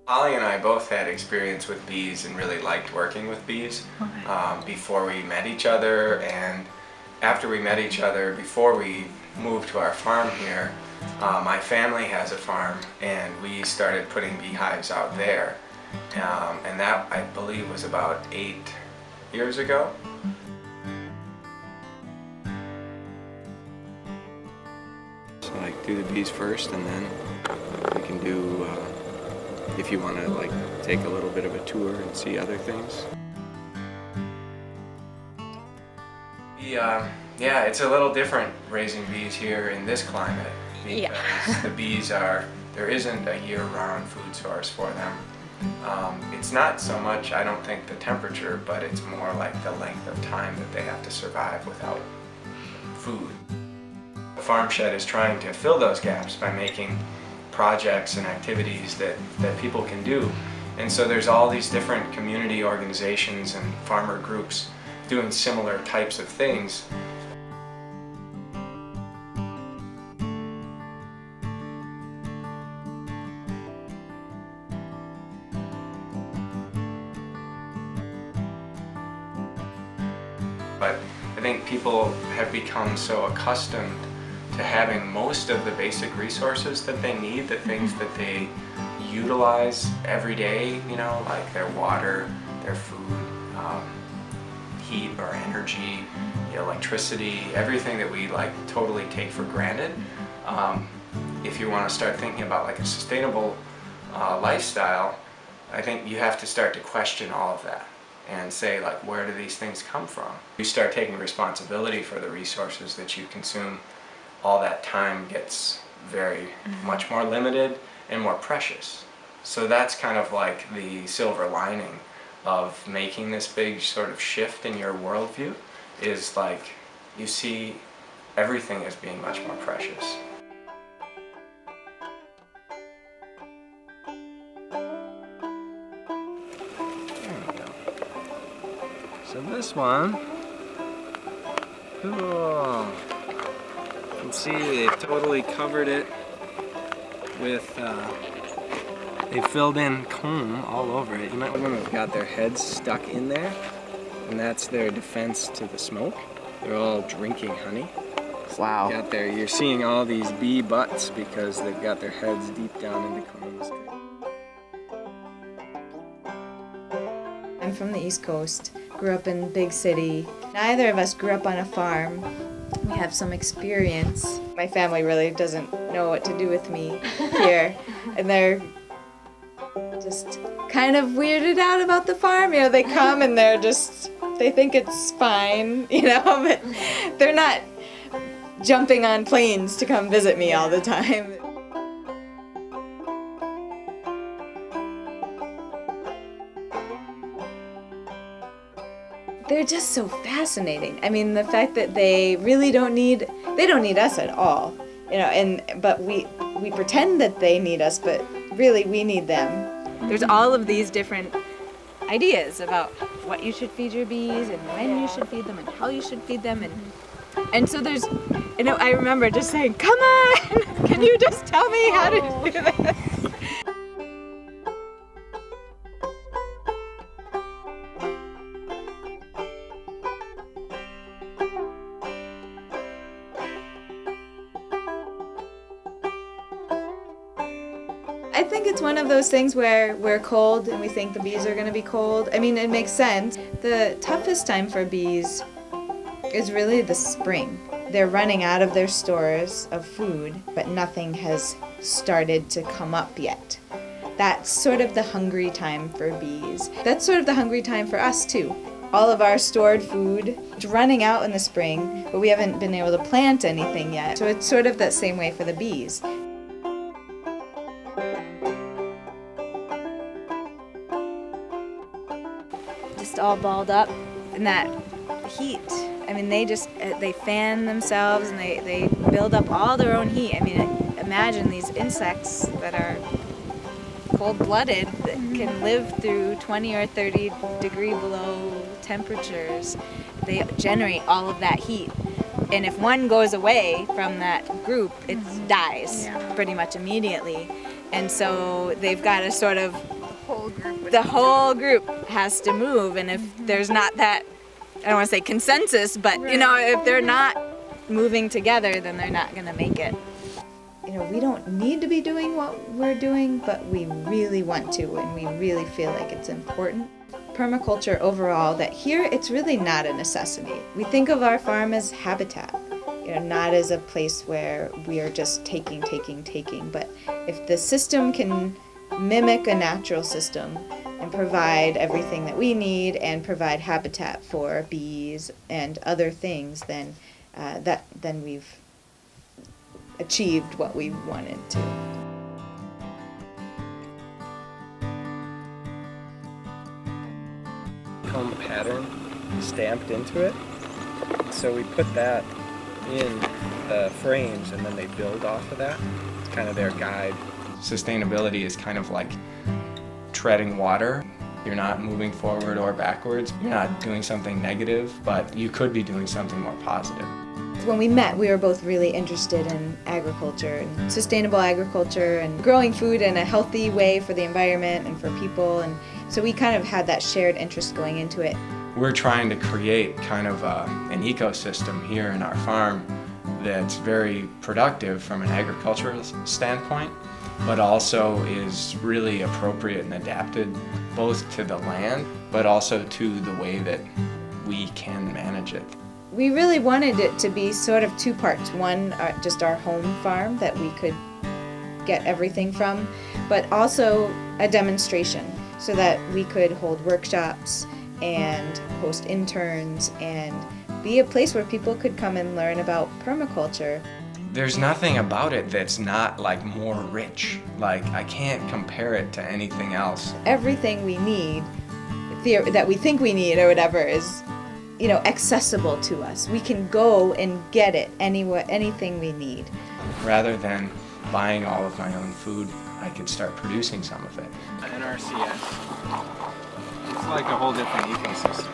Holly and I both had experience with bees and really liked working with bees before we met each other, and after we met each other, before we moved to our farm here, my family has a farm and we started putting beehives out there, and that I believe was about 8 years ago. So like do the bees first, and then we can do if you want to like take a little bit of a tour and see other things. Yeah, it's a little different raising bees here in this climate because the bees there isn't a year-round food source for them. It's not so much, I don't think, the temperature, but it's more like the length of time that they have to survive without food. The farm shed is trying to fill those gaps by making projects and activities that people can do. And so there's all these different community organizations and farmer groups doing similar types of things. But I think people have become so accustomed to having most of the basic resources that they need, the things that they utilize every day, you know, like their water, their food, heat or energy, electricity, everything that we like totally take for granted. If you want to start thinking about like a sustainable lifestyle, I think you have to start to question all of that and say, like, where do these things come from? You start taking responsibility for the resources that you consume, all that time gets very much more limited and more precious. So that's kind of like the silver lining of making this big sort of shift in your worldview, is like you see everything as being much more precious. There we go. So this one, cool. You can see they've totally covered it with, they filled in comb all over it. You might want to have got their heads stuck in there, and that's their defense to the smoke. They're all drinking honey. Wow. You're seeing all these bee butts because they've got their heads deep down in the combs. I'm from the East Coast, grew up in a big city. Neither of us grew up on a farm. We have some experience. My family really doesn't know what to do with me here, and they're just kind of weirded out about the farm. You know, they come and they think it's fine, you know, but they're not jumping on planes to come visit me all the time. They're just so fascinating. I mean, the fact that they really don't need us at all, you know, but we pretend that they need us, but really we need them. There's all of these different ideas about what you should feed your bees and when you should feed them and how you should feed them, and so there's, you know, I remember just saying, "Come on, can you just tell me how to do this?" I think it's one of those things where we're cold and we think the bees are going to be cold. I mean, it makes sense. The toughest time for bees is really the spring. They're running out of their stores of food, but nothing has started to come up yet. That's sort of the hungry time for bees. That's sort of the hungry time for us too. All of our stored food is running out in the spring, but we haven't been able to plant anything yet. So it's sort of that same way for the bees. Just all balled up in that heat. I mean, they fan themselves and they build up all their own heat. I mean, imagine these insects that are cold-blooded that can live through 20 or 30 degree below temperatures. They generate all of that heat. And if one goes away from that group, it dies pretty much immediately. And so they've got to sort of whole group. The whole group has to move, and if there's not that, I don't want to say consensus, but you know, if they're not moving together, then they're not going to make it. You know, we don't need to be doing what we're doing, but we really want to, and we really feel like it's important. Permaculture overall, that here it's really not a necessity. We think of our farm as habitat, you know, not as a place where we are just taking, but if the system can mimic a natural system and provide everything that we need and provide habitat for bees and other things, then then we've achieved what we wanted to. Comb pattern stamped into it. So we put that in the frames and then they build off of that. It's kind of their guide. Sustainability is kind of like treading water. You're not moving forward or backwards. You're not doing something negative, but you could be doing something more positive. When we met, we were both really interested in agriculture and sustainable agriculture and growing food in a healthy way for the environment and for people, and so we kind of had that shared interest going into it. We're trying to create kind of an ecosystem here in our farm that's very productive from an agricultural standpoint, but also is really appropriate and adapted both to the land, but also to the way that we can manage it. We really wanted it to be sort of two parts. One, just our home farm that we could get everything from, but also a demonstration so that we could hold workshops and host interns and be a place where people could come and learn about permaculture. There's nothing about it that's not like more rich. Like I can't compare it to anything else. Everything we need, that we think we need or whatever, is, you know, accessible to us. We can go and get it anywhere, anything we need. Rather than buying all of my own food, I could start producing some of it. NRCS. It's like a whole different ecosystem.